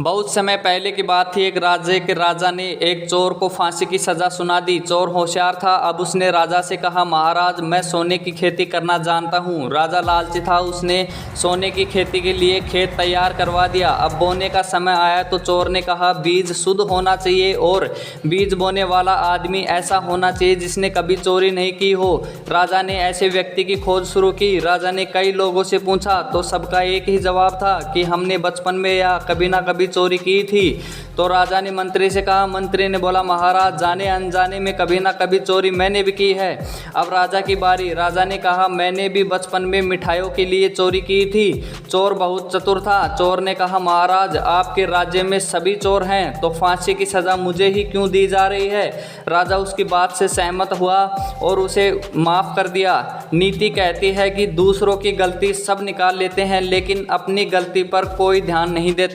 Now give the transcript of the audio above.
बहुत समय पहले की बात थी। एक राज्य के राजा ने एक चोर को फांसी की सज़ा सुना दी। चोर होशियार था। अब उसने राजा से कहा, महाराज मैं सोने की खेती करना जानता हूँ। राजा लालची था, उसने सोने की खेती के लिए खेत तैयार करवा दिया। अब बोने का समय आया तो चोर ने कहा, बीज शुद्ध होना चाहिए और बीज बोने वाला आदमी ऐसा होना चाहिए जिसने कभी चोरी नहीं की हो। राजा ने ऐसे व्यक्ति की खोज शुरू की। राजा ने कई लोगों से पूछा तो सबका एक ही जवाब था कि हमने बचपन में या कभी ना कभी चोरी की थी। तो राजा ने मंत्री से कहा। मंत्री ने बोला, महाराज जाने अनजाने में कभी ना कभी चोरी मैंने भी की है। अब राजा की बारी। राजा ने कहा, मैंने भी बचपन में मिठाइयों के लिए चोरी की थी। चोर बहुत चतुर था। चोर ने कहा, महाराज आपके राज्य में सभी चोर हैं तो फांसी की सज़ा मुझे ही क्यों दी जा रही है। राजा उसकी बात से सहमत हुआ और उसे माफ़ कर दिया। नीति कहती है कि दूसरों की गलती सब निकाल लेते हैं लेकिन अपनी गलती पर कोई ध्यान नहीं देता।